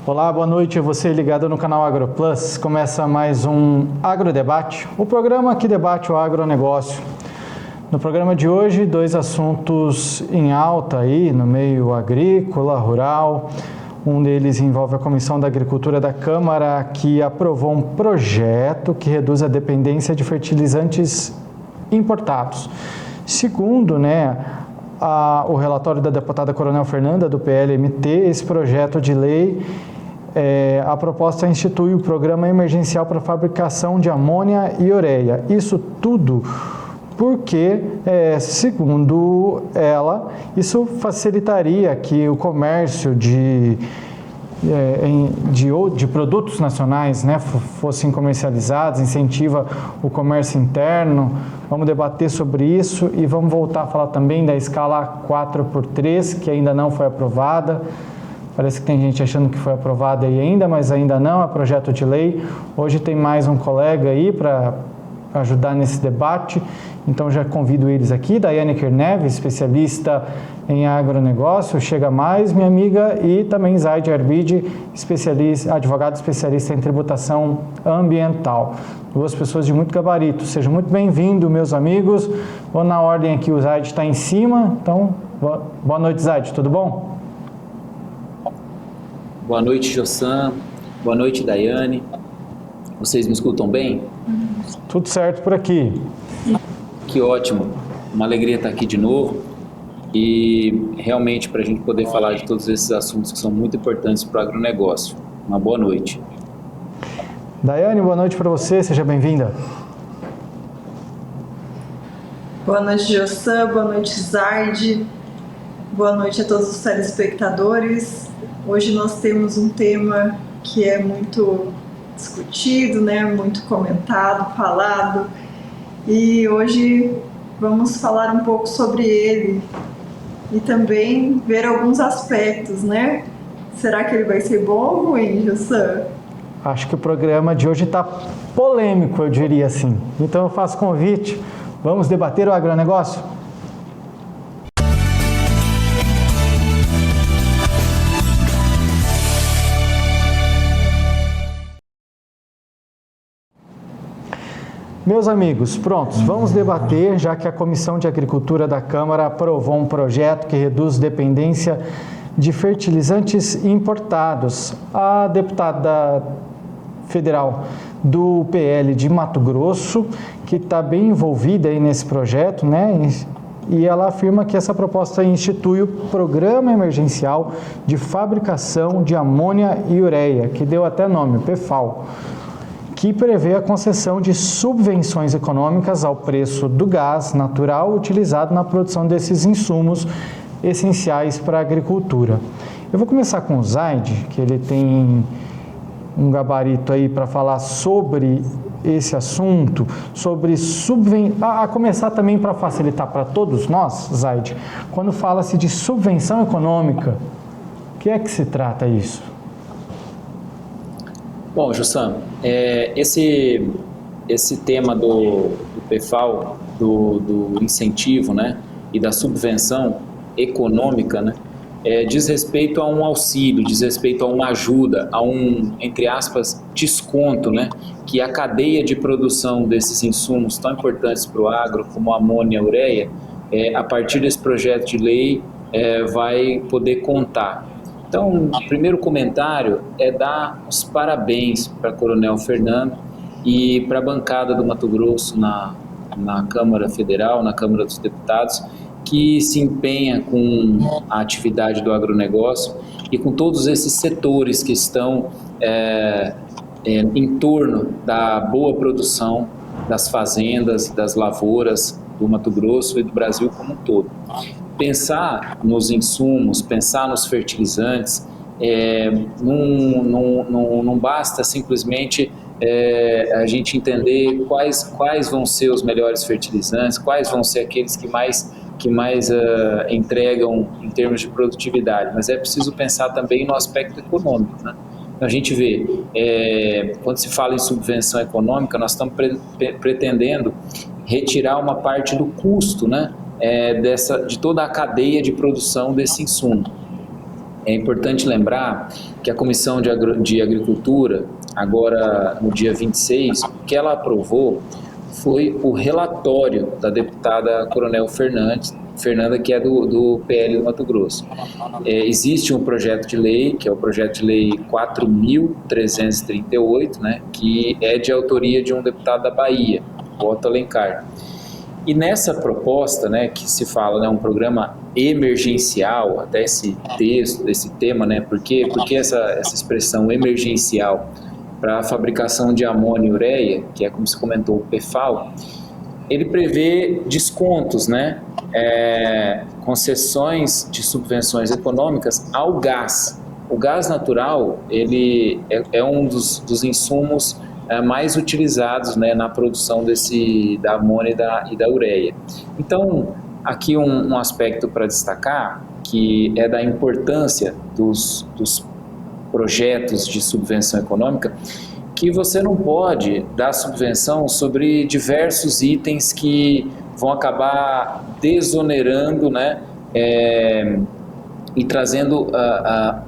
Olá, boa noite, você ligado no canal AgroPlus. Começa mais um Agrodebate, o programa que debate o agronegócio. No programa de hoje, dois assuntos em alta aí no meio agrícola, rural. Um deles envolve a Comissão da Agricultura da Câmara, que aprovou um projeto que reduz a dependência de fertilizantes importados. Segundo, o relatório da deputada Coronel Fernanda, do PLMT, esse projeto de lei, a proposta institui o Programa Emergencial para a Fabricação de Amônia e Ureia. Isso tudo porque, segundo ela, isso facilitaria que o comércio de produtos nacionais fossem comercializados, incentiva o comércio interno. Vamos debater sobre isso e vamos voltar a falar também da escala 4x3, que ainda não foi aprovada. Parece que tem gente achando que foi aprovada aí ainda, mas ainda não, é projeto de lei. Hoje tem mais um colega aí para ajudar nesse debate, então já convido eles aqui. Daiane Kirnev, especialista em agronegócio, chega mais, minha amiga, e também Zaid Arbide, advogado especialista em tributação ambiental. Duas pessoas de muito gabarito. Sejam muito bem-vindos, meus amigos. Vou na ordem aqui, o Zaid está em cima, então boa noite, Zaid, tudo bom? Boa noite, Jossan. Boa noite, Daiane. Vocês me escutam bem? Tudo certo por aqui. Que ótimo. Uma alegria estar aqui de novo e realmente para a gente poder falar de todos esses assuntos que são muito importantes para o agronegócio. Uma boa noite. Daiane, boa noite para você. Seja bem-vinda. Boa noite, Jossan. Boa noite, Zaid. Boa noite a todos os telespectadores. Hoje nós temos um tema que é muito discutido, muito comentado, falado, e hoje vamos falar um pouco sobre ele e também ver alguns aspectos, Será que ele vai ser bom ou ruim, Jossan? Acho que o programa de hoje está polêmico, eu diria assim. Então eu faço convite, vamos debater o agronegócio? Meus amigos, prontos, vamos debater, já que a Comissão de Agricultura da Câmara aprovou um projeto que reduz dependência de fertilizantes importados. A deputada federal do PL de Mato Grosso, que está bem envolvida aí nesse projeto, e ela afirma que essa proposta institui o Programa Emergencial de Fabricação de Amônia e Ureia, que deu até nome, o PEFAL, que prevê a concessão de subvenções econômicas ao preço do gás natural utilizado na produção desses insumos essenciais para a agricultura. Eu vou começar com o Zaid, que ele tem um gabarito aí para falar sobre esse assunto, sobre a começar também para facilitar para todos nós, Zaid, quando fala-se de subvenção econômica, o que é que se trata isso? Bom, Jossan, esse tema do PEFAL, do incentivo, e da subvenção econômica, diz respeito a um auxílio, diz respeito a uma ajuda, a um, entre aspas, desconto, que a cadeia de produção desses insumos tão importantes para o agro, como a amônia e a ureia, a partir desse projeto de lei, vai poder contar. Então, o primeiro comentário é dar os parabéns para a Coronel Fernanda e para a bancada do Mato Grosso na Câmara Federal, na Câmara dos Deputados, que se empenha com a atividade do agronegócio e com todos esses setores que estão em torno da boa produção das fazendas e das lavouras do Mato Grosso e do Brasil como um todo. Pensar nos insumos, pensar nos fertilizantes, não basta simplesmente a gente entender quais vão ser os melhores fertilizantes, quais vão ser aqueles que mais entregam em termos de produtividade, mas é preciso pensar também no aspecto econômico, Então a gente vê, quando se fala em subvenção econômica, nós estamos pretendendo retirar uma parte do custo, de toda a cadeia de produção desse insumo. É importante lembrar que a Comissão de Agricultura, agora no dia 26, o que ela aprovou foi o relatório da deputada Coronel Fernanda, que é do PL do Mato Grosso. Existe um projeto de lei, que é o projeto de lei 4.338, né, que é de autoria de um deputado da Bahia, Otto Alencar. E nessa proposta, né, que se fala, né, um programa emergencial, até esse texto, desse tema, né, por que essa expressão emergencial para a fabricação de amônia e ureia, que é como se comentou o PFAL, ele prevê descontos, né, concessões de subvenções econômicas ao gás. O gás natural, ele é um dos insumos mais utilizados, né, na produção da amônia e da ureia. Então, aqui um aspecto para destacar, que é da importância dos projetos de subvenção econômica, que você não pode dar subvenção sobre diversos itens que vão acabar desonerando, né, e trazendo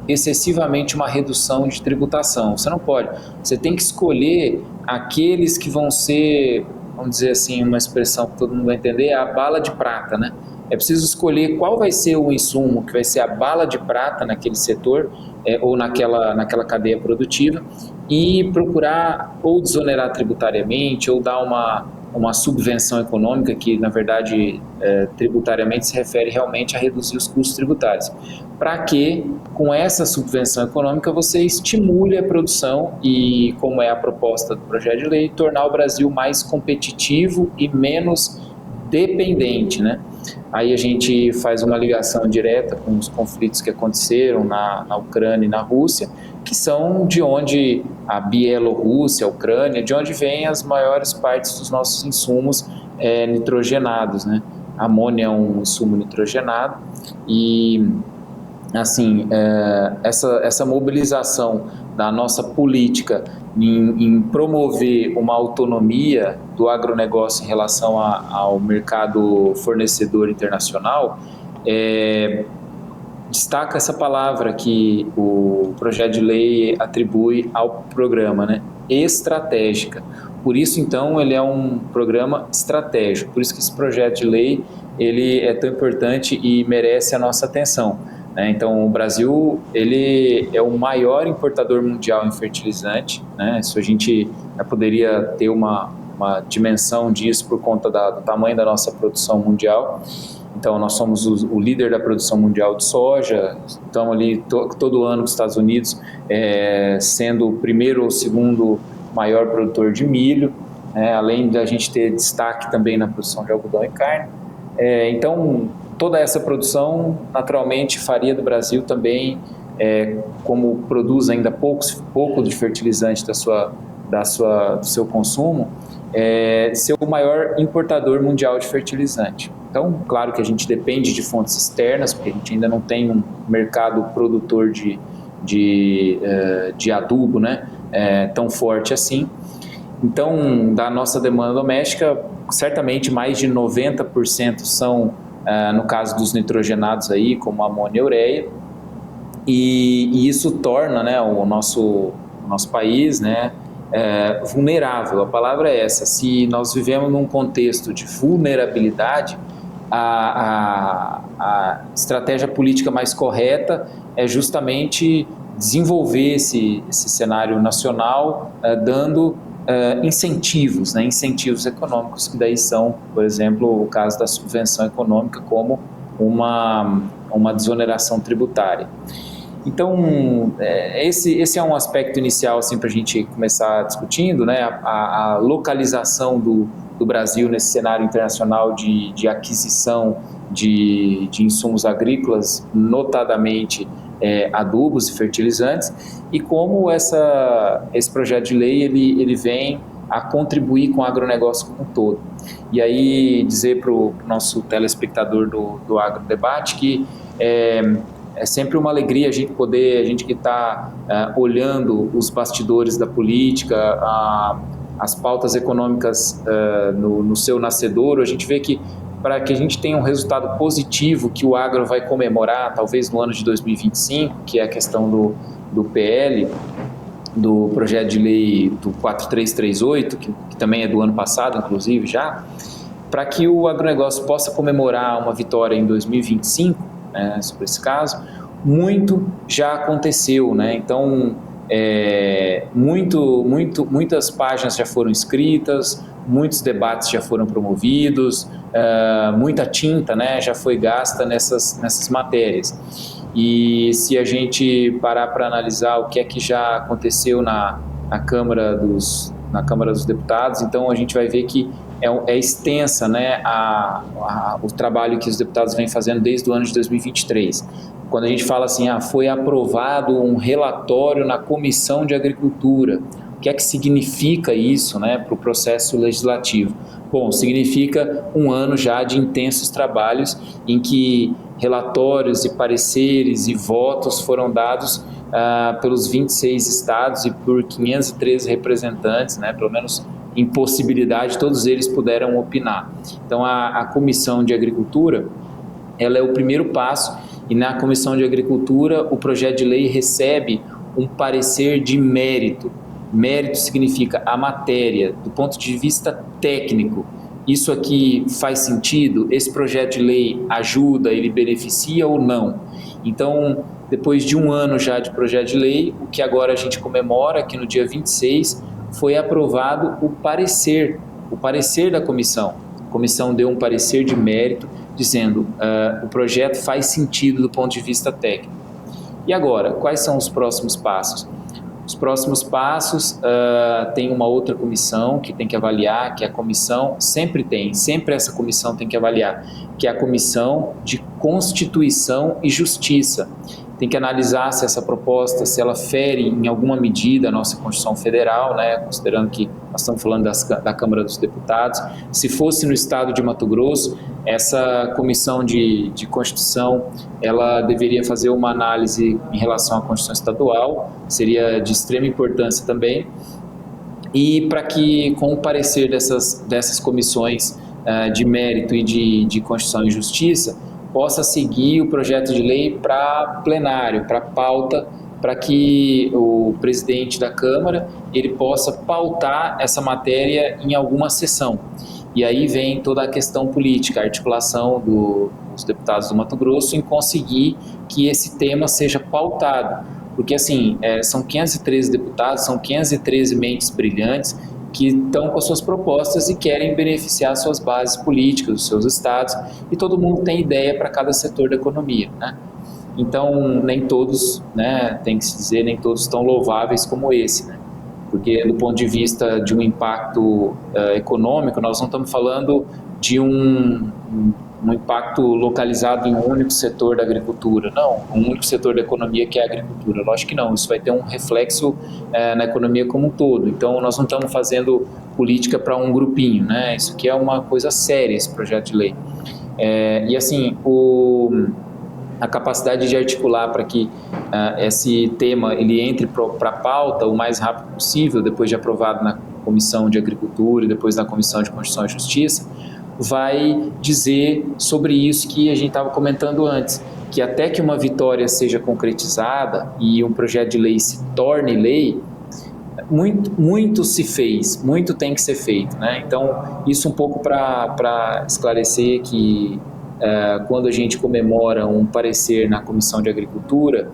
excessivamente uma redução de tributação. Você não pode. Você tem que escolher aqueles que vão ser, vamos dizer assim, uma expressão que todo mundo vai entender, a bala de prata, né? É preciso escolher qual vai ser o insumo que vai ser a bala de prata naquele setor ou naquela cadeia produtiva e procurar ou desonerar tributariamente ou dar uma subvenção econômica que, na verdade, tributariamente se refere realmente a reduzir os custos tributários, para que, com essa subvenção econômica, você estimule a produção e, como é a proposta do projeto de lei, tornar o Brasil mais competitivo e menos dependente, né? Aí a gente faz uma ligação direta com os conflitos que aconteceram na Ucrânia e na Rússia, que são de onde a Bielorrússia, a Ucrânia, de onde vêm as maiores partes dos nossos insumos nitrogenados, né? A amônia é um insumo nitrogenado e, assim, essa mobilização da nossa política em promover uma autonomia do agronegócio em relação ao mercado fornecedor internacional, destaca essa palavra que o projeto de lei atribui ao programa, né? Estratégica. Por isso, então, ele é um programa estratégico. Por isso que esse projeto de lei ele é tão importante e merece a nossa atenção, né? Então, o Brasil ele é o maior importador mundial em fertilizante, né? Isso a gente poderia ter uma dimensão disso por conta do tamanho da nossa produção mundial. Então, nós somos o líder da produção mundial de soja, estamos ali todo ano com os Estados Unidos, sendo o primeiro ou segundo maior produtor de milho, além da gente ter destaque também na produção de algodão e carne. Então, toda essa produção, naturalmente, faria do Brasil também, como produz ainda pouco de fertilizante do seu consumo, ser o maior importador mundial de fertilizante. Então, claro que a gente depende de fontes externas, porque a gente ainda não tem um mercado produtor de adubo, né, tão forte assim. Então, da nossa demanda doméstica, certamente mais de 90% são, no caso dos nitrogenados aí, como amônia e ureia, e isso torna, né, o nosso país, né, vulnerável. A palavra é essa. Se nós vivemos num contexto de vulnerabilidade, a estratégia política mais correta é justamente desenvolver esse cenário nacional, dando incentivos, né, incentivos econômicos, que daí são, por exemplo, o caso da subvenção econômica como uma desoneração tributária. Então, esse é um aspecto inicial assim, para a gente começar discutindo, né, a localização do Brasil nesse cenário internacional de aquisição de insumos agrícolas, notadamente adubos e fertilizantes, e como esse projeto de lei ele vem a contribuir com o agronegócio como um todo. E aí dizer para o nosso telespectador do Agrodebate que é sempre uma alegria a gente que está olhando os bastidores da política, as pautas econômicas no seu nascedouro, a gente vê que para que a gente tenha um resultado positivo que o agro vai comemorar, talvez no ano de 2025, que é a questão do PL, do projeto de lei do 4338, que também é do ano passado, inclusive, já, para que o agronegócio possa comemorar uma vitória em 2025, né, sobre esse caso, muito já aconteceu, né? Então, muitas páginas já foram escritas, muitos debates já foram promovidos, muita tinta, né, já foi gasta nessas matérias. E se a gente parar para analisar o que é que já aconteceu na Câmara dos Deputados, então a gente vai ver que é extensa, né, o trabalho que os deputados vêm fazendo desde o ano de 2023. Quando a gente fala assim, foi aprovado um relatório na Comissão de Agricultura, o que é que significa isso, né, para o processo legislativo? Bom, significa um ano já de intensos trabalhos em que relatórios e pareceres e votos foram dados pelos 26 estados e por 513 representantes, né, pelo menos em possibilidade, todos eles puderam opinar. Então, a Comissão de Agricultura, ela é o primeiro passo, e na Comissão de Agricultura o projeto de lei recebe um parecer de mérito. Mérito significa a matéria, do ponto de vista técnico. Isso aqui faz sentido? Esse projeto de lei ajuda, ele beneficia ou não? Então, depois de um ano já de projeto de lei, o que agora a gente comemora, que no dia 26, foi aprovado o parecer da comissão. A comissão deu um parecer de mérito, dizendo o projeto faz sentido do ponto de vista técnico. E agora, quais são os próximos passos? Os próximos passos, tem uma outra comissão que tem que avaliar, que é a comissão, sempre essa comissão tem que avaliar, que é a Comissão de Constituição e Justiça. Tem que analisar se essa proposta, se ela fere em alguma medida a nossa Constituição Federal, né, considerando que nós estamos falando da Câmara dos Deputados. Se fosse no estado de Mato Grosso, essa Comissão de Constituição, ela deveria fazer uma análise em relação à Constituição Estadual, seria de extrema importância também, e para que, com o parecer dessas comissões de mérito e de Constituição e Justiça, possa seguir o projeto de lei para plenário, para pauta, para que o presidente da Câmara ele possa pautar essa matéria em alguma sessão. E aí vem toda a questão política, a articulação dos deputados do Mato Grosso em conseguir que esse tema seja pautado. Porque assim, são 513 deputados, são 513 mentes brilhantes que estão com as suas propostas e querem beneficiar suas bases políticas, os seus estados, e todo mundo tem ideia para cada setor da economia, né? Então, nem todos, né, tem que se dizer, nem todos tão louváveis como esse, né? Porque do ponto de vista de um impacto econômico, nós não estamos falando de um impacto localizado em um único setor da agricultura, não, um único setor da economia que é a agricultura, lógico que não, isso vai ter um reflexo na economia como um todo. Então nós não estamos fazendo política para um grupinho, né? Isso aqui é uma coisa séria, esse projeto de lei. E assim, a capacidade de articular para que esse tema ele entre para a pauta o mais rápido possível, depois de aprovado na Comissão de Agricultura e depois na Comissão de Constituição e Justiça, vai dizer sobre isso que a gente estava comentando antes, que até que uma vitória seja concretizada e um projeto de lei se torne lei, muito se fez, muito tem que ser feito, né? Então, isso um pouco para esclarecer que quando a gente comemora um parecer na Comissão de Agricultura,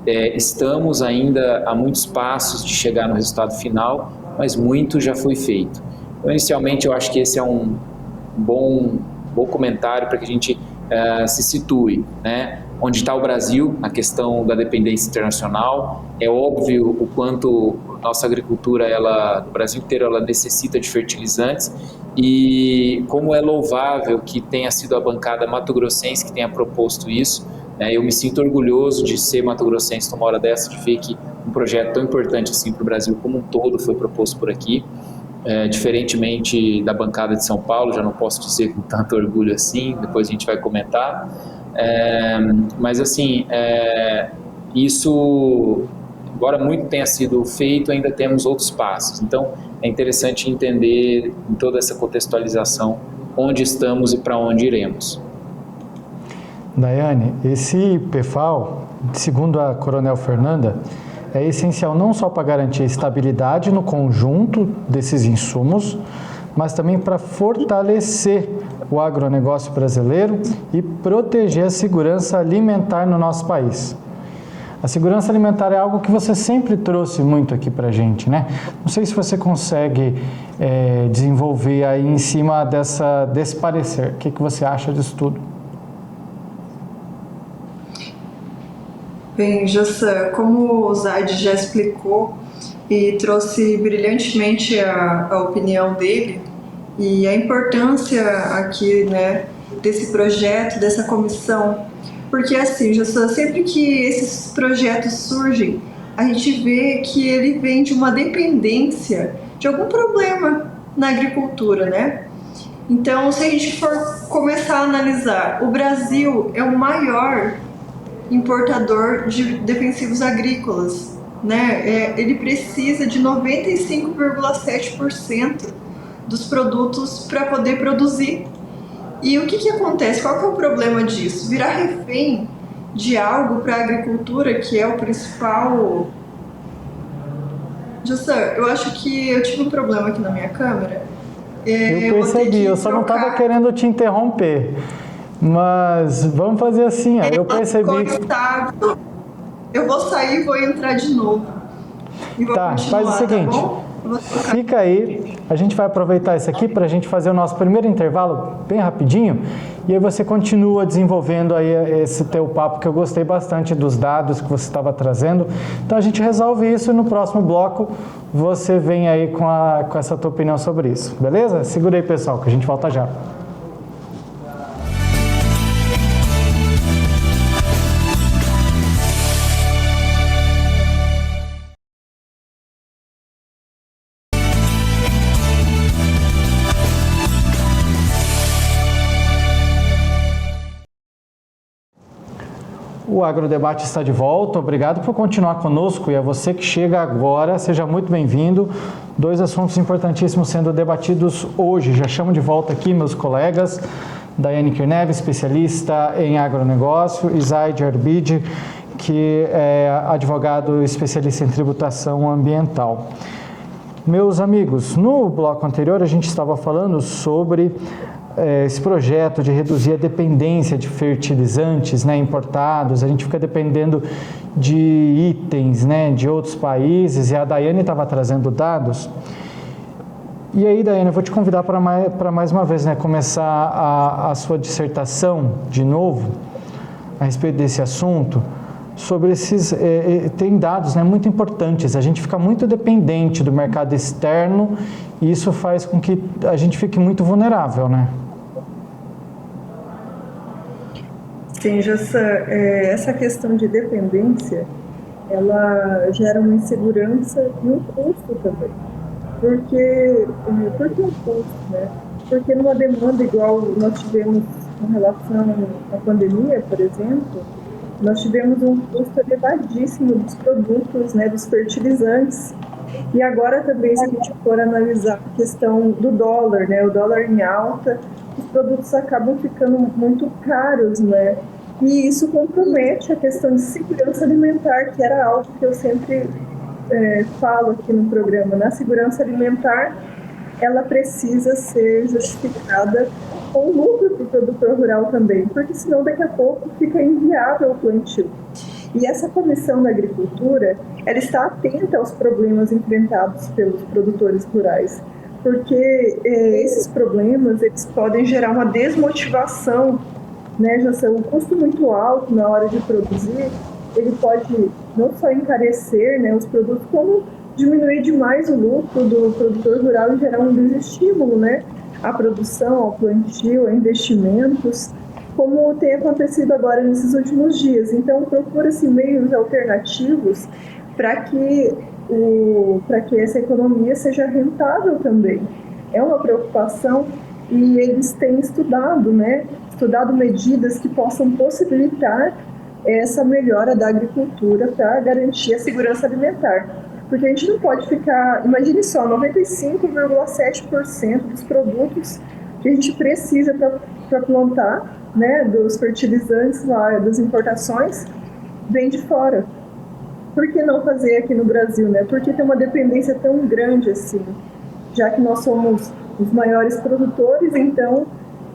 estamos ainda a muitos passos de chegar no resultado final, mas muito já foi feito. Então, inicialmente, eu acho que esse é um bom comentário para que a gente se situe, né? Onde está o Brasil na questão da dependência internacional. É óbvio o quanto nossa agricultura, no Brasil inteiro, ela necessita de fertilizantes, e como é louvável que tenha sido a bancada mato-grossense que tenha proposto isso, né? Eu me sinto orgulhoso de ser mato-grossense numa hora dessa, de ver que um projeto tão importante assim para o Brasil como um todo foi proposto por aqui. Diferentemente da bancada de São Paulo, já não posso dizer com tanto orgulho assim, depois a gente vai comentar, mas assim, isso, embora muito tenha sido feito, ainda temos outros passos. Então é interessante entender em toda essa contextualização onde estamos e para onde iremos. Daiane, esse PFAL, segundo a Coronel Fernanda, é essencial não só para garantir a estabilidade no conjunto desses insumos, mas também para fortalecer o agronegócio brasileiro e proteger a segurança alimentar no nosso país. A segurança alimentar é algo que você sempre trouxe muito aqui para a gente, né? Não sei se você consegue desenvolver aí em cima desse parecer. O que você acha disso tudo? Bem, Jossa, como o Zaid já explicou e trouxe brilhantemente a opinião dele e a importância aqui, né, desse projeto, dessa comissão, porque assim, Jossa, sempre que esses projetos surgem, a gente vê que ele vem de uma dependência de algum problema na agricultura, né? Então, se a gente for começar a analisar, o Brasil é o maior importador de defensivos agrícolas, né? Ele precisa de 95,7% dos produtos para poder produzir. E o que acontece? Qual que é o problema disso? Virar refém de algo para a agricultura, que é o principal... Justa, eu acho que eu tive um problema aqui na minha câmera. Eu percebi, eu só não estava querendo te interromper. Mas vamos fazer assim, ó. Eu percebi. Eu vou sair e vou entrar de novo. E vou continuar, faz o seguinte, fica aí, a gente vai aproveitar isso aqui para a gente fazer o nosso primeiro intervalo bem rapidinho e aí você continua desenvolvendo aí esse teu papo, que eu gostei bastante dos dados que você estava trazendo. Então a gente resolve isso e no próximo bloco você vem aí com essa tua opinião sobre isso, beleza? Segura aí, pessoal, que a gente volta já. O Agrodebate está de volta, obrigado por continuar conosco e a você que chega agora, seja muito bem-vindo. 2 assuntos importantíssimos sendo debatidos hoje. Já chamo de volta aqui meus colegas, Daiane Kirnev, especialista em agronegócio, e Zaid Arbid, que é advogado especialista em tributação ambiental. Meus amigos, no bloco anterior a gente estava falando sobre esse projeto de reduzir a dependência de fertilizantes, né, importados. A gente fica dependendo de itens, né, de outros países, e a Daiane estava trazendo dados. E aí, Daiane, eu vou te convidar para mais uma vez, né, começar a sua dissertação de novo a respeito desse assunto, sobre esses... tem dados, né, muito importantes. A gente fica muito dependente do mercado externo e isso faz com que a gente fique muito vulnerável, né? Sim, Jossa, essa questão de dependência, ela gera uma insegurança e um custo também. Por que um custo, né? Porque numa demanda igual nós tivemos em relação à pandemia, por exemplo, nós tivemos um custo elevadíssimo dos produtos, né, dos fertilizantes. E agora também, se a gente for analisar a questão do dólar, né, o dólar em alta, os produtos acabam ficando muito caros, né? E isso compromete a questão de segurança alimentar, que era algo que eu sempre falo aqui no programa. Na segurança alimentar, ela precisa ser justificada com lucro para o produtor rural também, porque senão daqui a pouco fica inviável o plantio. E essa Comissão da Agricultura, ela está atenta aos problemas enfrentados pelos produtores rurais, porque esses problemas eles podem gerar uma desmotivação, né, já são um custo muito alto na hora de produzir, ele pode não só encarecer, né, os produtos, como diminuir demais o lucro do produtor rural e gerar um desestímulo, né, à produção, ao plantio, a investimentos, como tem acontecido agora nesses últimos dias. Então, procura-se meios alternativos para que essa economia seja rentável também. É uma preocupação e eles têm estudado, né? Estudado medidas que possam possibilitar essa melhora da agricultura para garantir a segurança alimentar. Porque a gente não pode ficar... Imagine só, 95,7% dos produtos que a gente precisa para plantar, né, dos fertilizantes lá, das importações, vem de fora. Por que não fazer aqui no Brasil, né? Por que tem uma dependência tão grande assim? Já que nós somos os maiores produtores, então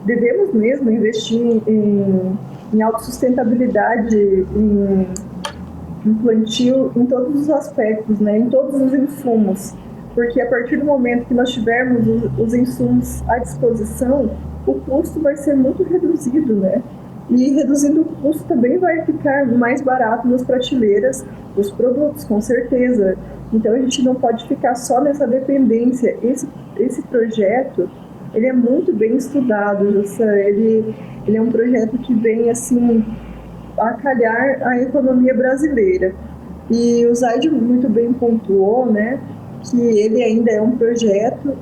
devemos mesmo investir em autossustentabilidade, em plantio, em todos os aspectos, né? Em todos os insumos. Porque a partir do momento que nós tivermos os insumos à disposição, o custo vai ser muito reduzido, né? E reduzindo o custo também vai ficar mais barato nas prateleiras os produtos, com certeza. Então a gente não pode ficar só nessa dependência. Esse projeto, ele é muito bem estudado, Jussan. Ele é um projeto que vem assim a calhar a economia brasileira. E o Zaid muito bem pontuou, né, que ele ainda é um projeto.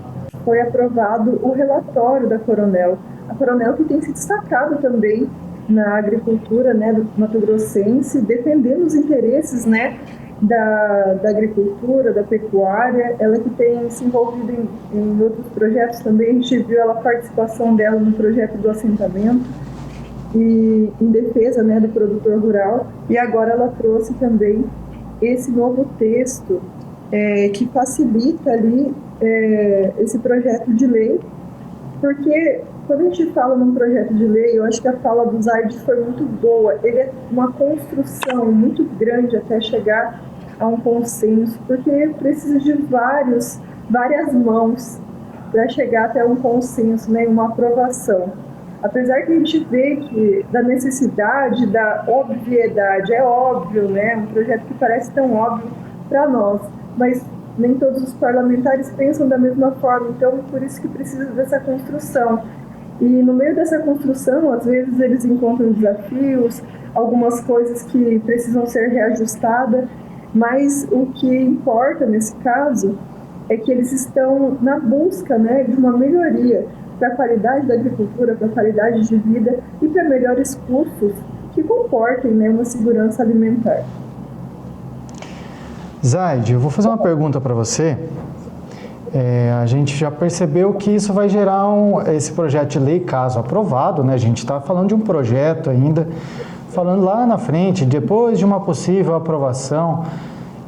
Foi aprovado o relatório da Coronel. A Coronel que tem se destacado também na agricultura, né, do Mato Grossense, defendendo os interesses, né, da agricultura, da pecuária. Ela que tem se envolvido em outros projetos também. A gente viu a participação dela no projeto do assentamento e em defesa, né, do produtor rural. E agora ela trouxe também esse novo texto que facilita ali esse projeto de lei, porque quando a gente fala num projeto de lei, eu acho que a fala do Zaid foi muito boa. Ele é uma construção muito grande até chegar a um consenso, porque precisa de várias mãos para chegar até um consenso, né, uma aprovação. Apesar que a gente vê que da necessidade, da obviedade, é óbvio, né, um projeto que parece tão óbvio para nós, mas nem todos os parlamentares pensam da mesma forma, então por isso que precisa dessa construção. E no meio dessa construção, às vezes eles encontram desafios, algumas coisas que precisam ser reajustadas, mas o que importa nesse caso é que eles estão na busca, né, de uma melhoria para a qualidade da agricultura, para a qualidade de vida e para melhores custos que comportem, né, uma segurança alimentar. Zaid, eu vou fazer uma pergunta para você. A gente já percebeu que isso vai gerar esse projeto de lei, caso aprovado, né? A gente está falando de um projeto ainda, falando lá na frente, depois de uma possível aprovação.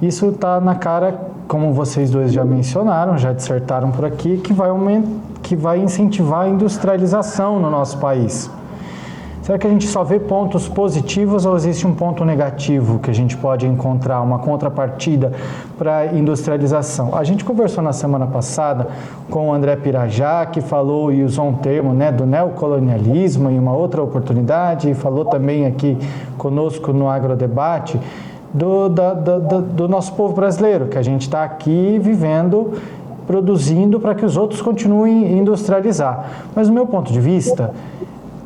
Isso está na cara, como vocês dois já mencionaram, já dissertaram por aqui, que vai incentivar a industrialização no nosso país. Será que a gente só vê pontos positivos ou existe um ponto negativo que a gente pode encontrar, uma contrapartida para a industrialização? A gente conversou na semana passada com o André Pirajá, que falou e usou um termo, né, do neocolonialismo em uma outra oportunidade, e falou também aqui conosco no Agrodebate do nosso povo brasileiro, que a gente está aqui vivendo, produzindo para que os outros continuem a industrializar. Mas, do meu ponto de vista,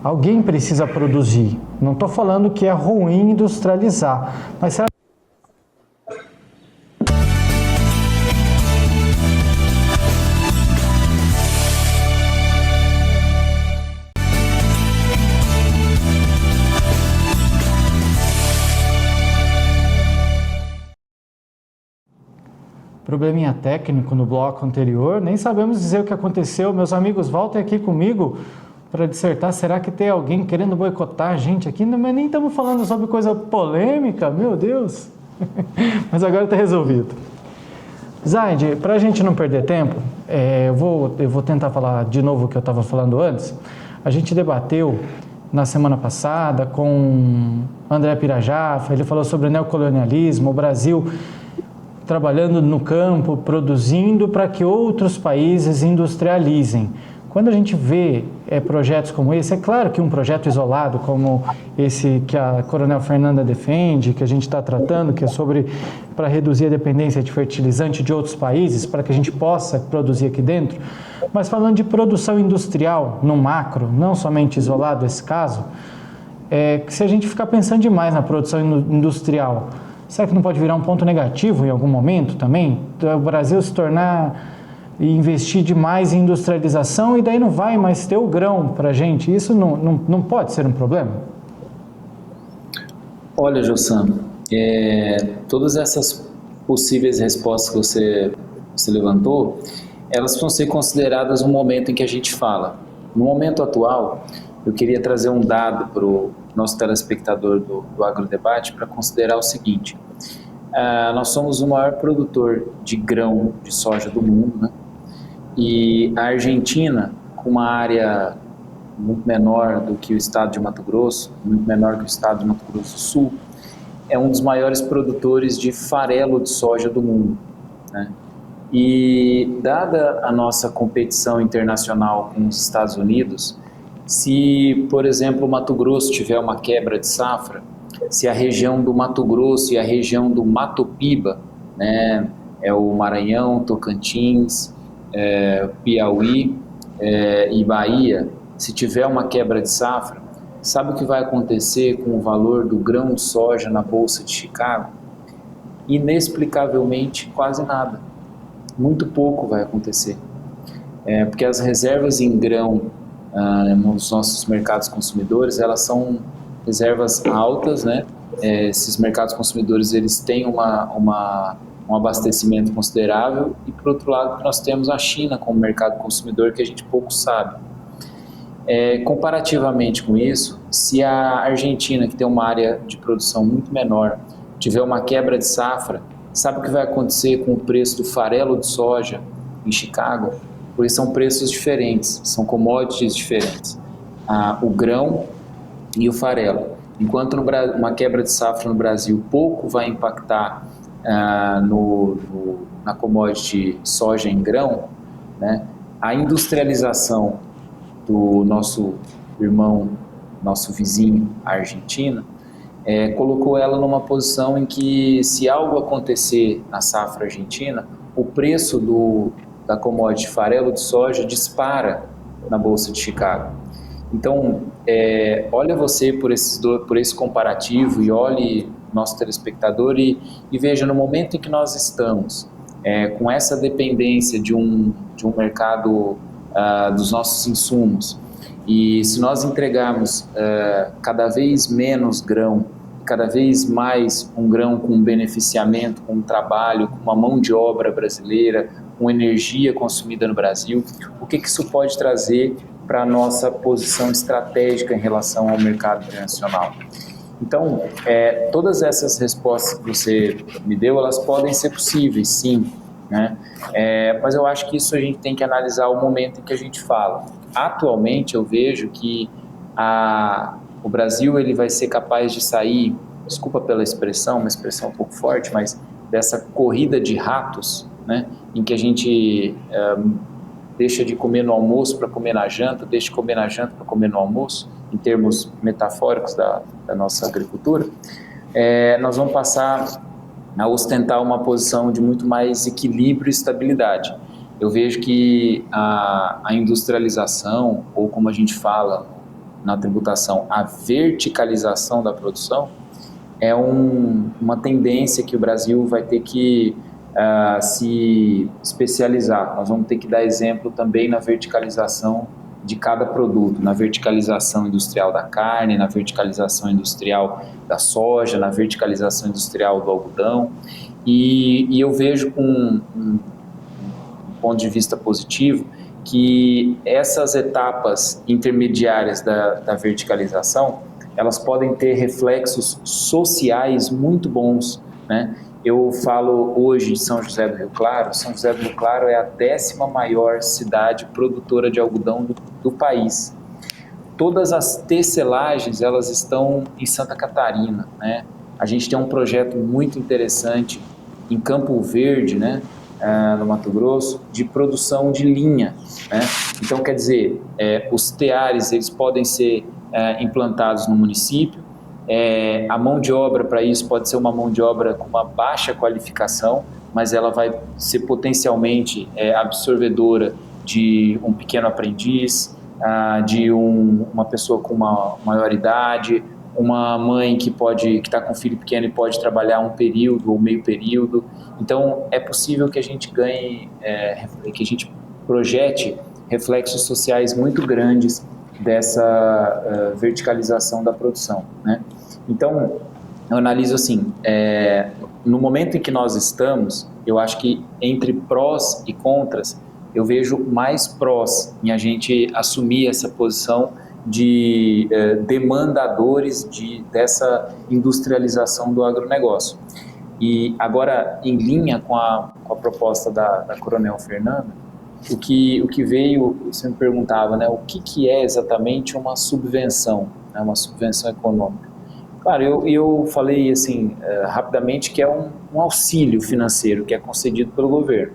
alguém precisa produzir. Não estou falando que é ruim industrializar, mas será probleminha técnico no bloco anterior, nem sabemos dizer o que aconteceu. Meus amigos, voltem aqui comigo para dissertar. Será que tem alguém querendo boicotar a gente aqui? Não, mas nem estamos falando sobre coisa polêmica, meu Deus. Mas agora está resolvido. Zaid, para a gente não perder tempo, eu vou tentar falar de novo o que eu estava falando antes. A gente debateu na semana passada com André Pirajá, ele falou sobre neocolonialismo, o Brasil trabalhando no campo, produzindo para que outros países industrializem. Quando a gente vê projetos como esse, é claro que um projeto isolado como esse que a Coronel Fernanda defende, que a gente está tratando, que é sobre para reduzir a dependência de fertilizante de outros países, para que a gente possa produzir aqui dentro, mas falando de produção industrial no macro, não somente isolado esse caso, que se a gente ficar pensando demais na produção industrial, será que não pode virar um ponto negativo em algum momento também? O Brasil se tornar e investir demais em industrialização e daí não vai mais ter o grão para a gente. Isso não pode ser um problema? Olha, Jussan, todas essas possíveis respostas que você levantou, elas vão ser consideradas no momento em que a gente fala. No momento atual, eu queria trazer um dado para o nosso telespectador do Agrodebate para considerar o seguinte. Nós somos o maior produtor de grão de soja do mundo, né? E a Argentina, com uma área muito menor do que o estado de Mato Grosso, muito menor que o estado de Mato Grosso do Sul, é um dos maiores produtores de farelo de soja do mundo, né? E dada a nossa competição internacional com os Estados Unidos, se, por exemplo, o Mato Grosso tiver uma quebra de safra, se a região do Mato Grosso e a região do Mato Piba, né, é o Maranhão, Tocantins, Piauí e Bahia, se tiver uma quebra de safra, sabe o que vai acontecer com o valor do grão de soja na Bolsa de Chicago? Inexplicavelmente, quase nada. Muito pouco vai acontecer. Porque as reservas em grão nos nossos mercados consumidores, elas são reservas altas, né? Esses mercados consumidores, eles têm um abastecimento considerável e, por outro lado, nós temos a China como mercado consumidor, que a gente pouco sabe. Comparativamente com isso, se a Argentina, que tem uma área de produção muito menor, tiver uma quebra de safra, sabe o que vai acontecer com o preço do farelo de soja em Chicago? Porque são preços diferentes, são commodities diferentes. O grão e o farelo. Enquanto uma quebra de safra no Brasil pouco vai impactar na commodity soja em grão, né, a industrialização do nosso irmão, nosso vizinho, a Argentina, colocou ela numa posição em que, se algo acontecer na safra argentina, o preço da commodity farelo de soja dispara na Bolsa de Chicago. Então, olha você por esse comparativo e olhe nosso telespectador e veja, no momento em que nós estamos com essa dependência de um mercado dos nossos insumos, e se nós entregarmos cada vez menos grão, cada vez mais um grão com beneficiamento, com trabalho, com uma mão de obra brasileira, com energia consumida no Brasil, o que isso pode trazer para a nossa posição estratégica em relação ao mercado internacional? Então, todas essas respostas que você me deu, elas podem ser possíveis, sim, né? Mas eu acho que isso a gente tem que analisar o momento em que a gente fala. Atualmente, eu vejo que o Brasil ele vai ser capaz de sair, desculpa pela expressão, uma expressão um pouco forte, mas dessa corrida de ratos, né, em que a gente deixa de comer no almoço para comer na janta, deixa de comer na janta para comer no almoço, em termos metafóricos da nossa agricultura, nós vamos passar a ostentar uma posição de muito mais equilíbrio e estabilidade. Eu vejo que a industrialização, ou como a gente fala na tributação, a verticalização da produção, é uma tendência que o Brasil vai ter que se especializar. Nós vamos ter que dar exemplo também na verticalização de cada produto, na verticalização industrial da carne, na verticalização industrial da soja, na verticalização industrial do algodão, e eu vejo com um ponto de vista positivo que essas etapas intermediárias da verticalização, elas podem ter reflexos sociais muito bons, né? Eu falo hoje de São José do Rio Claro. São José do Rio Claro é a 10ª maior cidade produtora de algodão do país. Todas as tecelagens, elas estão em Santa Catarina, né? A gente tem um projeto muito interessante em Campo Verde, né, no Mato Grosso, de produção de linha, né? Então, quer dizer, os teares, eles podem ser implantados no município. A mão de obra para isso pode ser uma mão de obra com uma baixa qualificação, mas ela vai ser potencialmente absorvedora de um pequeno aprendiz, de uma pessoa com uma maior idade, uma mãe que está com um filho pequeno e pode trabalhar um período ou meio período. Então, é possível que a gente ganhe, que a gente projete reflexos sociais muito grandes dessa verticalização da produção, né? Então, eu analiso assim, no momento em que nós estamos, eu acho que entre prós e contras, eu vejo mais prós em a gente assumir essa posição de demandadores dessa industrialização do agronegócio. E agora, em linha com a proposta da Coronel Fernanda, o que veio, você me perguntava, né, o que é exatamente uma subvenção, né, uma subvenção econômica? Claro, eu falei assim, rapidamente, que é um auxílio financeiro que é concedido pelo governo,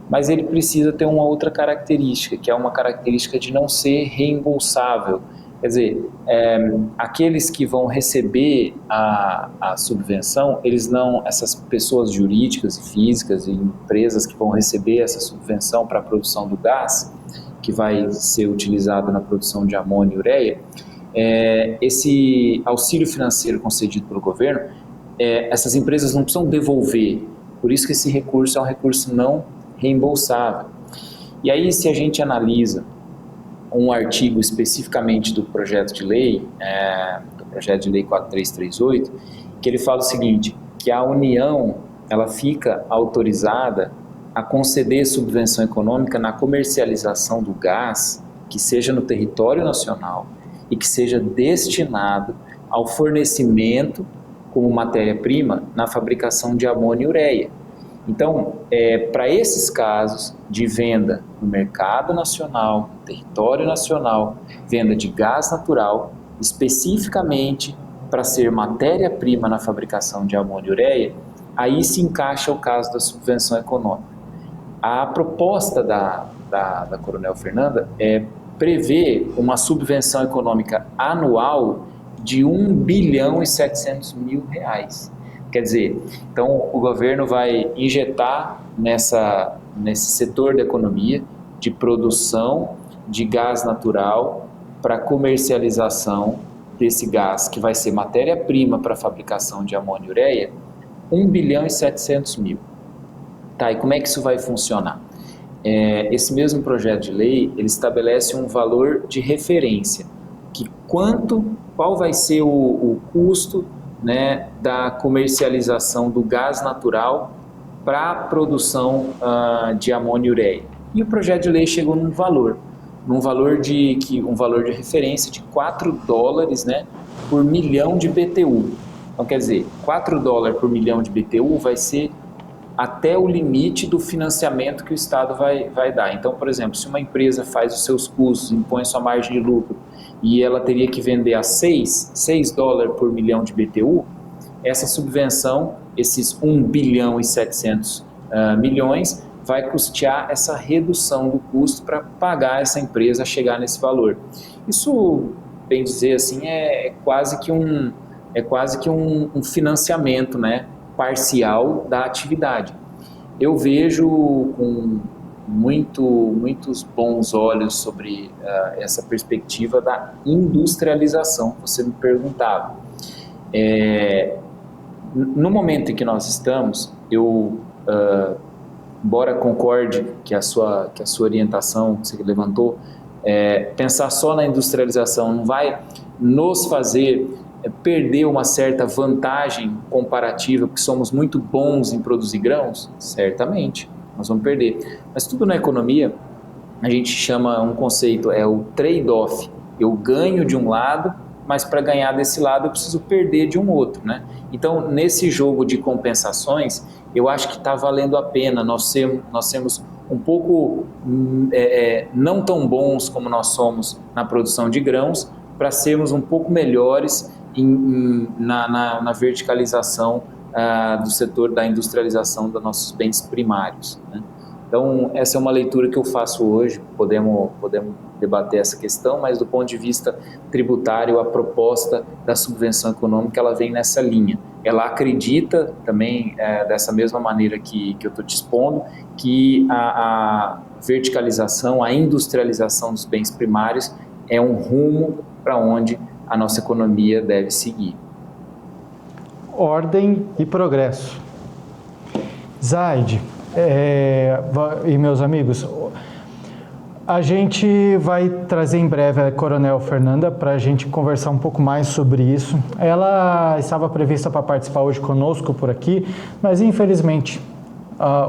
mas ele precisa ter uma outra característica, que é uma característica de não ser reembolsável. Quer dizer, aqueles que vão receber a subvenção, essas pessoas jurídicas e físicas e empresas que vão receber essa subvenção para a produção do gás, que vai ser utilizado na produção de amônia e ureia, esse auxílio financeiro concedido pelo governo, essas empresas não precisam devolver, por isso que esse recurso é um recurso não reembolsável. E aí, se a gente analisa um artigo especificamente do projeto de lei 4338, que ele fala o seguinte, que a União ela fica autorizada a conceder subvenção econômica na comercialização do gás que seja no território nacional e que seja destinado ao fornecimento como matéria-prima na fabricação de amônia e ureia. Então, para esses casos de venda no mercado nacional, no território nacional, venda de gás natural, especificamente para ser matéria-prima na fabricação de amônia e ureia, aí se encaixa o caso da subvenção econômica. A proposta da Coronel Fernanda prevê uma subvenção econômica anual de R$1 bilhão e 700 mil. Quer dizer, então o governo vai injetar nesse setor da economia de produção de gás natural para comercialização desse gás, que vai ser matéria-prima para a fabricação de amônia e ureia, R$1 bilhão e 700 mil. Tá, e como é que isso vai funcionar? Esse mesmo projeto de lei, ele estabelece um valor de referência, que qual vai ser o custo, né, da comercialização do gás natural para a produção de amônia e ureia. E o projeto de lei chegou num valor de referência de $4, né, por milhão de BTU. Então, quer dizer, $4 por milhão de BTU vai ser até o limite do financiamento que o Estado vai dar. Então, por exemplo, se uma empresa faz os seus custos, impõe sua margem de lucro e ela teria que vender a $6 por milhão de BTU, essa subvenção, esses 1 bilhão e 700 milhões, vai custear essa redução do custo para pagar essa empresa a chegar nesse valor. Isso, bem dizer assim, é quase que um financiamento, né, parcial da atividade. Eu vejo com muitos bons olhos sobre essa perspectiva da industrialização que você me perguntava. No momento em que nós estamos, eu, embora concorde que a sua orientação que você levantou, pensar só na industrialização não vai nos fazer perder uma certa vantagem comparativa, porque somos muito bons em produzir grãos? Certamente, nós vamos perder. Mas tudo na economia, a gente chama um conceito, o trade-off. Eu ganho de um lado, mas para ganhar desse lado eu preciso perder de um outro, né? Então, nesse jogo de compensações, eu acho que está valendo a pena nós sermos um pouco não tão bons como nós somos na produção de grãos, para sermos um pouco melhores na verticalização do setor da industrialização dos nossos bens primários, né? Então, essa é uma leitura que eu faço hoje, podemos debater essa questão, mas do ponto de vista tributário, a proposta da subvenção econômica, ela vem nessa linha. Ela acredita também, dessa mesma maneira que eu estou te expondo, que a verticalização, a industrialização dos bens primários é um rumo para onde a nossa economia deve seguir. Ordem e progresso. Zaide, e meus amigos, a gente vai trazer em breve a Coronel Fernanda para a gente conversar um pouco mais sobre isso. Ela estava prevista para participar hoje conosco por aqui, mas infelizmente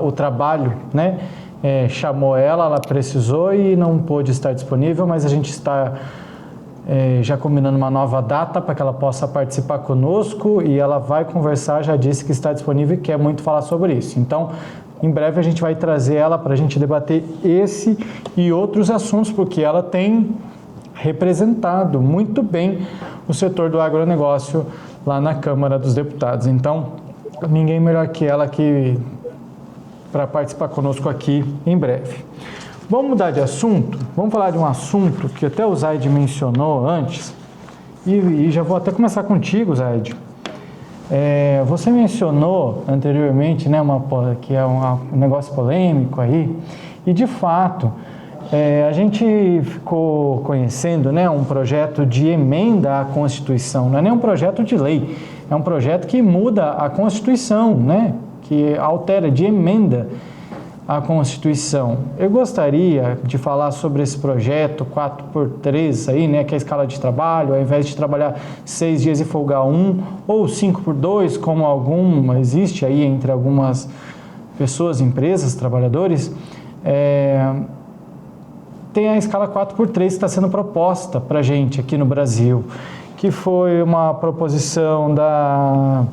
o trabalho, né, chamou ela precisou e não pôde estar disponível, mas a gente está já combinando uma nova data para que ela possa participar conosco e ela vai conversar, já disse que está disponível e quer muito falar sobre isso. Então, em breve a gente vai trazer ela para a gente debater esse e outros assuntos, porque ela tem representado muito bem o setor do agronegócio lá na Câmara dos Deputados. Então, ninguém melhor que ela para participar conosco aqui em breve. Vamos mudar de assunto? Vamos falar de um assunto que até o Zaid mencionou antes, e já vou até começar contigo, Zaid. Você mencionou anteriormente, né, que é um negócio polêmico aí, e de fato, a gente ficou conhecendo, né, um projeto de emenda à Constituição, não é nem um projeto de lei, é um projeto que muda a Constituição, né, que altera de emenda à Constituição. Eu gostaria de falar sobre esse projeto 4x3 aí, né, que é a escala de trabalho, ao invés de trabalhar 6 dias e folgar 1, ou 5x2, como existe aí entre algumas pessoas, empresas, trabalhadores, tem a escala 4x3 que está sendo proposta para a gente aqui no Brasil, que foi uma proposição da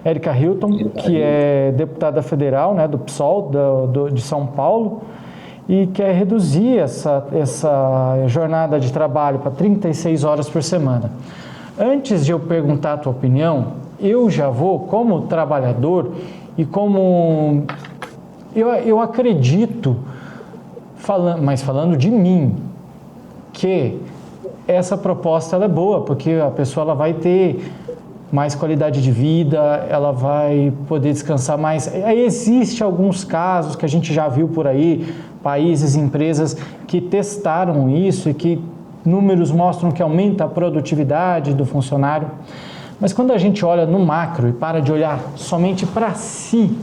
Érica Hilton, que é deputada federal, né, do PSOL, de São Paulo, e quer reduzir essa jornada de trabalho para 36 horas por semana. Antes de eu perguntar a tua opinião, eu já vou, como trabalhador, e como eu acredito, mas falando de mim, que essa proposta ela é boa, porque a pessoa ela vai ter mais qualidade de vida, ela vai poder descansar mais. Existem alguns casos que a gente já viu por aí, países, empresas que testaram isso e que números mostram que aumenta a produtividade do funcionário. Mas quando a gente olha no macro e para de olhar somente para si,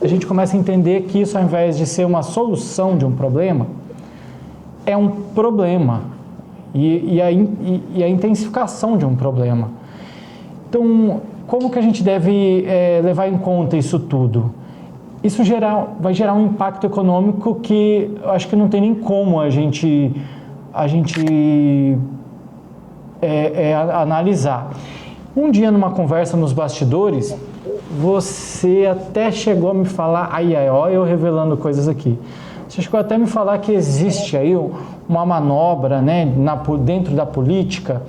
a gente começa a entender que isso, ao invés de ser uma solução de um problema, é um problema e a intensificação de um problema. Então, como que a gente deve levar em conta isso tudo? Isso vai gerar um impacto econômico que eu acho que não tem nem como a gente analisar. Um dia, numa conversa nos bastidores, você até chegou a me falar, ó, eu revelando coisas aqui. Você chegou até a me falar que existe aí uma manobra, né, dentro da política,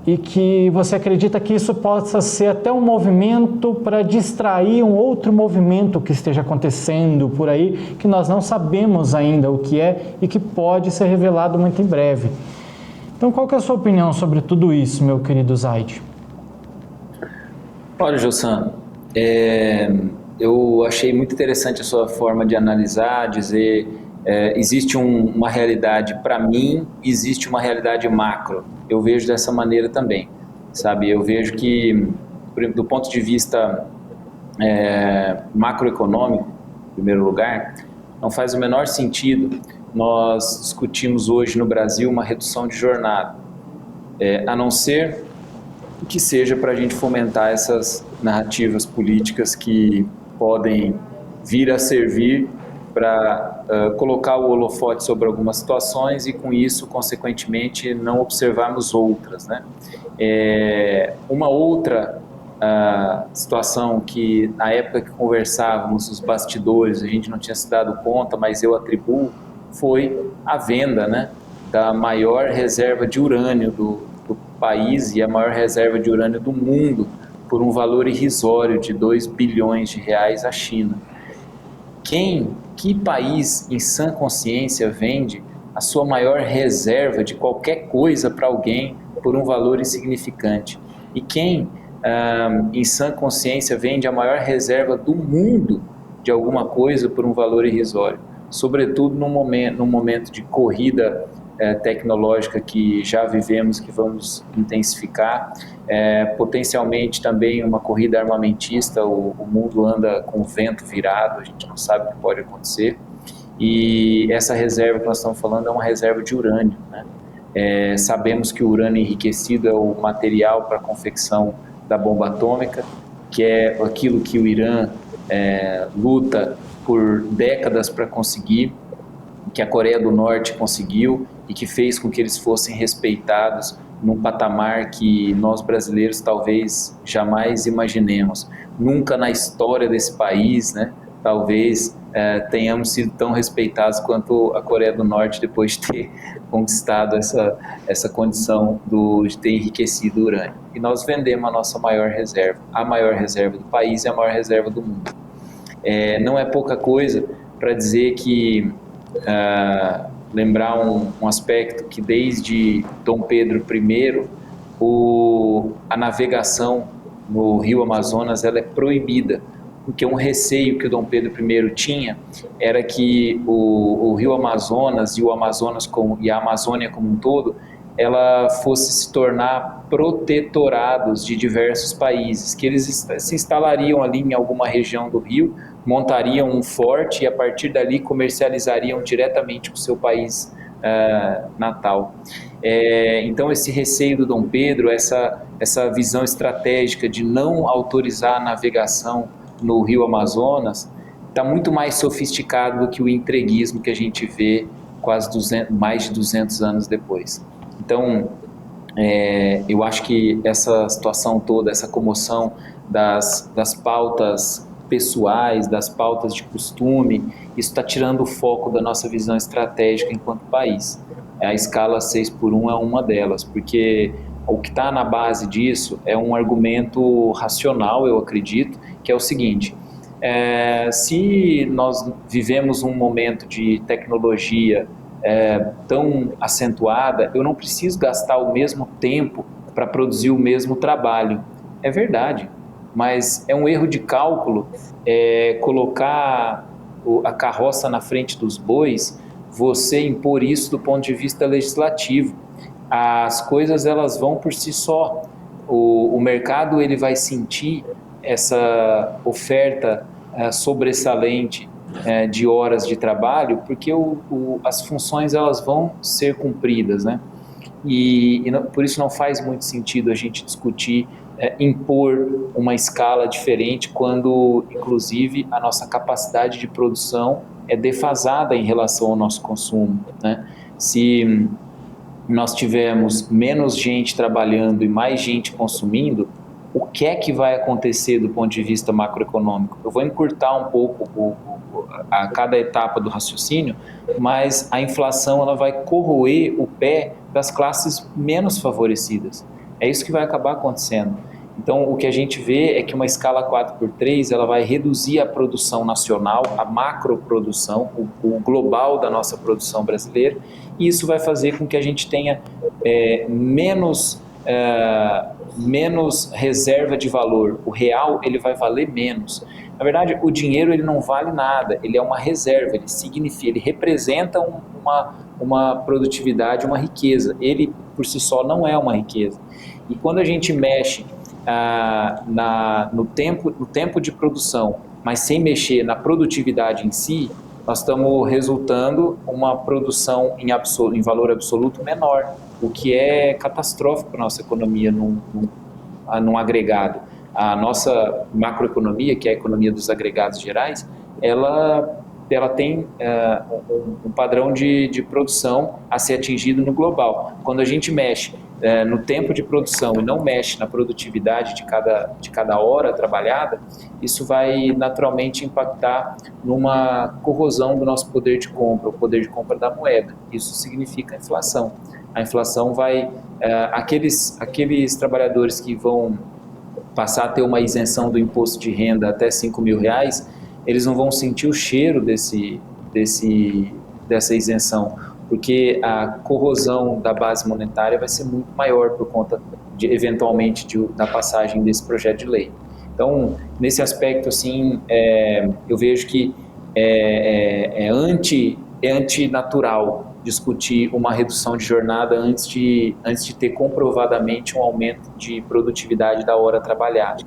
e que você acredita que isso possa ser até um movimento para distrair um outro movimento que esteja acontecendo por aí, que nós não sabemos ainda o que é e que pode ser revelado muito em breve. Então, qual que é a sua opinião sobre tudo isso, meu querido Zaid? Olha, Jossan, eu achei muito interessante a sua forma de analisar, dizer existe uma realidade para mim, existe uma realidade macro. Eu vejo dessa maneira também, sabe? Eu vejo que, do ponto de vista macroeconômico, em primeiro lugar, não faz o menor sentido nós discutirmos hoje no Brasil uma redução de jornada, a não ser que seja para a gente fomentar essas narrativas políticas que podem vir a servir para colocar o holofote sobre algumas situações e com isso, consequentemente, não observarmos outras, né? Uma outra situação que na época que conversávamos nos bastidores a gente não tinha se dado conta, mas eu atribuo, foi a venda, né, da maior reserva de urânio do país e a maior reserva de urânio do mundo por um valor irrisório de 2 bilhões de reais à China. Que país em sã consciência vende a sua maior reserva de qualquer coisa para alguém por um valor insignificante? E quem em sã consciência vende a maior reserva do mundo de alguma coisa por um valor irrisório? Sobretudo num momento de corrida tecnológica que já vivemos, que vamos intensificar, potencialmente também uma corrida armamentista, o mundo anda com o vento virado, a gente não sabe o que pode acontecer, e essa reserva que nós estamos falando é uma reserva de urânio, né? Sabemos que o urânio enriquecido é o material para a confecção da bomba atômica, que é aquilo que o Irã luta por décadas para conseguir, que a Coreia do Norte conseguiu e que fez com que eles fossem respeitados num patamar que nós brasileiros talvez jamais imaginemos. Nunca na história desse país, né, talvez tenhamos sido tão respeitados quanto a Coreia do Norte depois de ter conquistado essa condição de ter enriquecido o urânio. E nós vendemos a nossa maior reserva do país e a maior reserva do mundo. Não é pouca coisa para dizer que lembrar um aspecto que desde Dom Pedro I a navegação no Rio Amazonas ela é proibida, porque um receio que o Dom Pedro I tinha era que o Rio Amazonas e o Amazonas e a Amazônia como um todo ela fosse se tornar protetorados de diversos países, que eles se instalariam ali em alguma região do rio, montariam um forte e a partir dali comercializariam diretamente com o seu país natal. Então esse receio do Dom Pedro, essa visão estratégica de não autorizar a navegação no Rio Amazonas, está muito mais sofisticado do que o entreguismo que a gente vê mais de 200 anos depois. Então, eu acho que essa situação toda, essa comoção das pautas pessoais, das pautas de costume, isso está tirando o foco da nossa visão estratégica enquanto país. A escala 6x1 é uma delas, porque o que está na base disso é um argumento racional, eu acredito, que é o seguinte: se nós vivemos um momento de tecnologia tão acentuada, eu não preciso gastar o mesmo tempo para produzir o mesmo trabalho. É verdade, mas é um erro de cálculo colocar a carroça na frente dos bois, você impor isso do ponto de vista legislativo. As coisas elas vão por si só. O mercado ele vai sentir essa oferta sobressalente de horas de trabalho, porque as funções elas vão ser cumpridas, né? E por isso não faz muito sentido a gente discutir impor uma escala diferente quando, inclusive, a nossa capacidade de produção é defasada em relação ao nosso consumo, né? Se nós tivermos menos gente trabalhando e mais gente consumindo, o que é que vai acontecer do ponto de vista macroeconômico? Eu vou encurtar um pouco a cada etapa do raciocínio, mas a inflação ela vai corroer o pé das classes menos favorecidas. É isso que vai acabar acontecendo. Então, o que a gente vê é que uma escala 4x3 ela vai reduzir a produção nacional, a macroprodução, o global da nossa produção brasileira, e isso vai fazer com que a gente tenha menos reserva de valor. O real ele vai valer menos. Na verdade, o dinheiro ele não vale nada, ele é uma reserva, ele representa uma produtividade, uma riqueza. Ele, por si só, não é uma riqueza. E quando a gente mexe no tempo de produção, mas sem mexer na produtividade em si, nós estamos resultando uma produção em valor absoluto menor, o que é catastrófico para a nossa economia num agregado. A nossa macroeconomia, que é a economia dos agregados gerais, ela tem um padrão de produção a ser atingido no global. Quando a gente mexe no tempo de produção e não mexe na produtividade de cada hora trabalhada, isso vai naturalmente impactar numa corrosão do nosso poder de compra, o poder de compra da moeda. Isso significa inflação. A inflação vai... aqueles trabalhadores que vão passar a ter uma isenção do imposto de renda até R$5.000, eles não vão sentir o cheiro dessa isenção, porque a corrosão da base monetária vai ser muito maior por conta, eventualmente, da passagem desse projeto de lei. Então, nesse aspecto, assim, eu vejo que é antinatural discutir uma redução de jornada antes de ter comprovadamente um aumento de produtividade da hora trabalhada.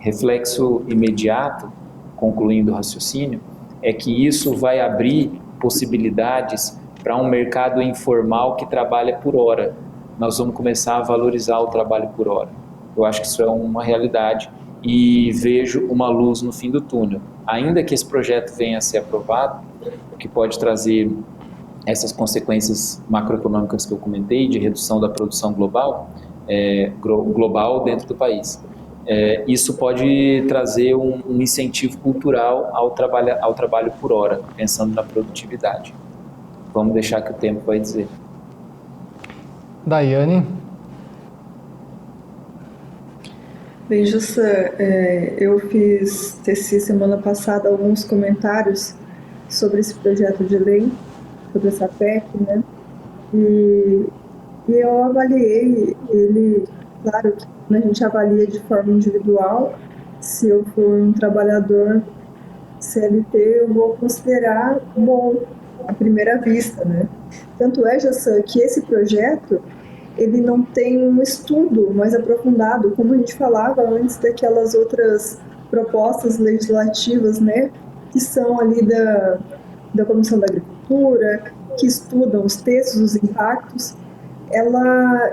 Reflexo imediato, concluindo o raciocínio, é que isso vai abrir possibilidades para um mercado informal que trabalha por hora. Nós vamos começar a valorizar o trabalho por hora. Eu acho que isso é uma realidade e vejo uma luz no fim do túnel. Ainda que esse projeto venha a ser aprovado, o que pode trazer essas consequências macroeconômicas que eu comentei, de redução da produção global, global dentro do país. Isso pode trazer um incentivo cultural ao trabalho por hora, pensando na produtividade. Vamos deixar que o tempo vai dizer. Daiane? Bem, Jussan, eu fiz teci semana passada alguns comentários sobre esse projeto de lei, sobre essa PEC, né? E eu avaliei ele, claro que a gente avalia de forma individual. Se eu for um trabalhador CLT, eu vou considerar bom à primeira vista, né? Tanto é, Jussan, que esse projeto ele não tem um estudo mais aprofundado, como a gente falava antes daquelas outras propostas legislativas, né, que são ali da Comissão da Agricultura, que estudam os textos, os impactos.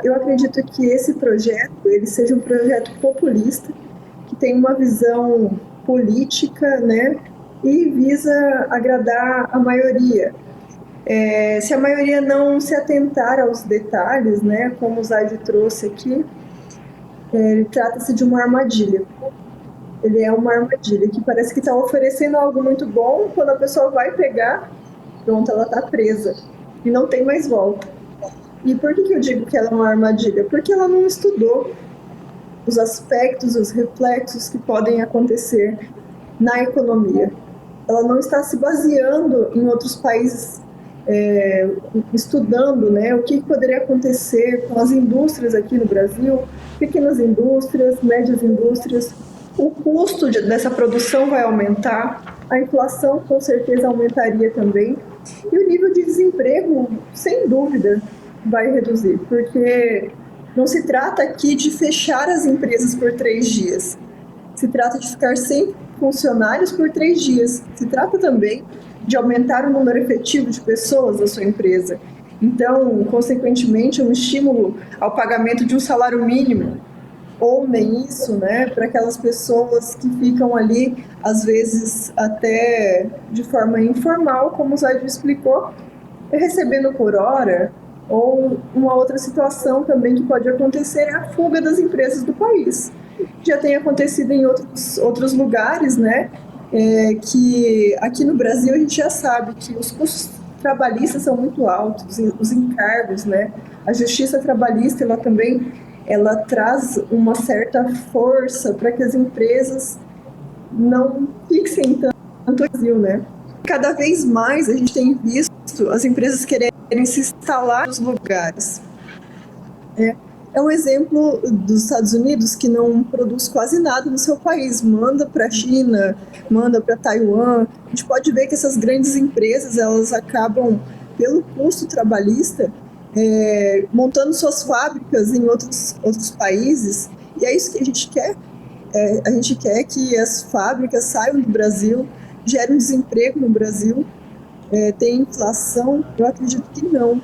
Eu acredito que esse projeto ele seja um projeto populista, que tem uma visão política, né, e visa agradar a maioria. Se a maioria não se atentar aos detalhes, né, como o Zaid trouxe aqui, trata-se de uma armadilha. Ele é uma armadilha que parece que está oferecendo algo muito bom, quando a pessoa vai pegar, pronto, ela está presa e não tem mais volta. E por que eu digo que ela é uma armadilha? Porque ela não estudou os aspectos, os reflexos que podem acontecer na economia. Ela não está se baseando em outros países, estudando, né, o que poderia acontecer com as indústrias aqui no Brasil, pequenas indústrias, médias indústrias. O custo dessa produção vai aumentar, a inflação com certeza aumentaria também, e o nível de desemprego, sem dúvida, vai reduzir, porque não se trata aqui de fechar as empresas por 3 dias, se trata de ficar sem funcionários por 3 dias, se trata também de aumentar o número efetivo de pessoas da sua empresa. Então, consequentemente, um estímulo ao pagamento de um salário mínimo, ou nem isso, né, para aquelas pessoas que ficam ali, às vezes até de forma informal, como o Zaid explicou, recebendo por hora, ou uma outra situação também que pode acontecer é a fuga das empresas do país. Já tem acontecido em outros lugares, né, que aqui no Brasil a gente já sabe que os custos trabalhistas são muito altos, os encargos, né? A justiça trabalhista, ela traz uma certa força para que as empresas não fixem tanto no Brasil, né? Cada vez mais a gente tem visto as empresas quererem se instalar nos lugares. É um exemplo dos Estados Unidos, que não produz quase nada no seu país, manda para a China, manda para Taiwan. A gente pode ver que essas grandes empresas, elas acabam, pelo custo trabalhista, montando suas fábricas em outros países, e é isso que a gente quer. A gente quer que as fábricas saiam do Brasil, gerem desemprego no Brasil, tem inflação. Eu acredito que não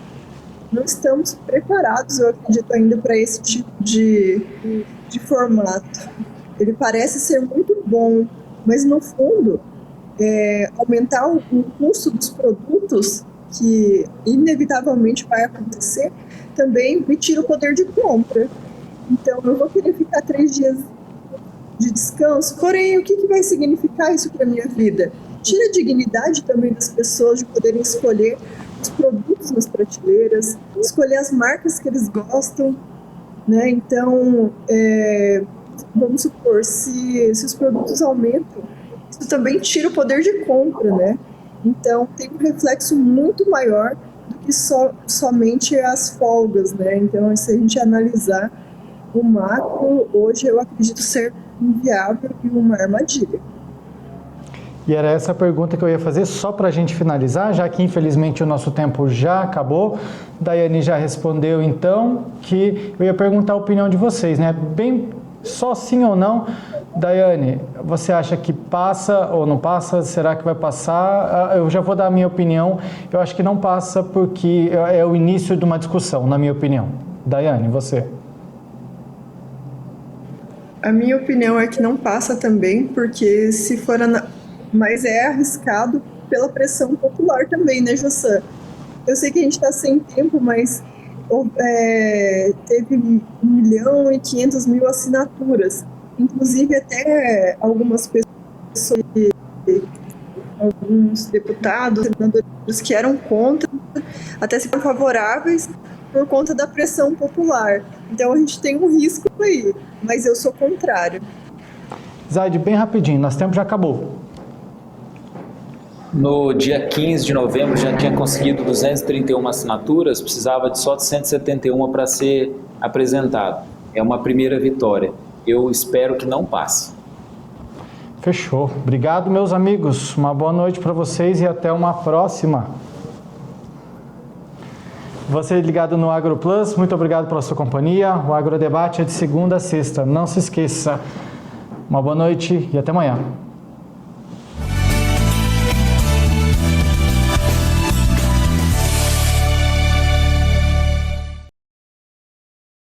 estamos preparados, eu acredito, ainda para esse tipo de formato. Ele parece ser muito bom, mas no fundo, aumentar o custo dos produtos, que inevitavelmente vai acontecer, também me tira o poder de compra. Então, eu vou querer ficar 3 dias de descanso, porém, o que vai significar isso para a minha vida? Tira a dignidade também das pessoas de poderem escolher os produtos nas prateleiras, escolher as marcas que eles gostam, né? Então, vamos supor, se os produtos aumentam, isso também tira o poder de compra, né? Então, tem um reflexo muito maior do que somente as folgas, né? Então, se a gente analisar o macro, hoje eu acredito ser inviável e uma armadilha. E era essa a pergunta que eu ia fazer, só para a gente finalizar, já que infelizmente o nosso tempo já acabou. Daiane já respondeu, então, que eu ia perguntar a opinião de vocês, né? Bem, só sim ou não. Daiane, você acha que passa ou não passa? Será que vai passar? Eu já vou dar a minha opinião. Eu acho que não passa porque é o início de uma discussão, na minha opinião. Daiane, você? A minha opinião é que não passa também, porque se for mas é arriscado pela pressão popular também, né, Jossã? Eu sei que a gente está sem tempo, mas teve 1.500.000 assinaturas. Inclusive até algumas pessoas, alguns deputados, senadores que eram contra, até se foram favoráveis por conta da pressão popular. Então a gente tem um risco aí, mas eu sou contrário. Zaide, bem rapidinho, nosso tempo já acabou. No dia 15 de novembro já tinha conseguido 231 assinaturas, precisava só de 171 para ser apresentado. É uma primeira vitória. Eu espero que não passe. Fechou. Obrigado, meus amigos. Uma boa noite para vocês e até uma próxima. Você ligado no AgroPlus, muito obrigado pela sua companhia. O AgroDebate é de segunda a sexta. Não se esqueça. Uma boa noite e até amanhã.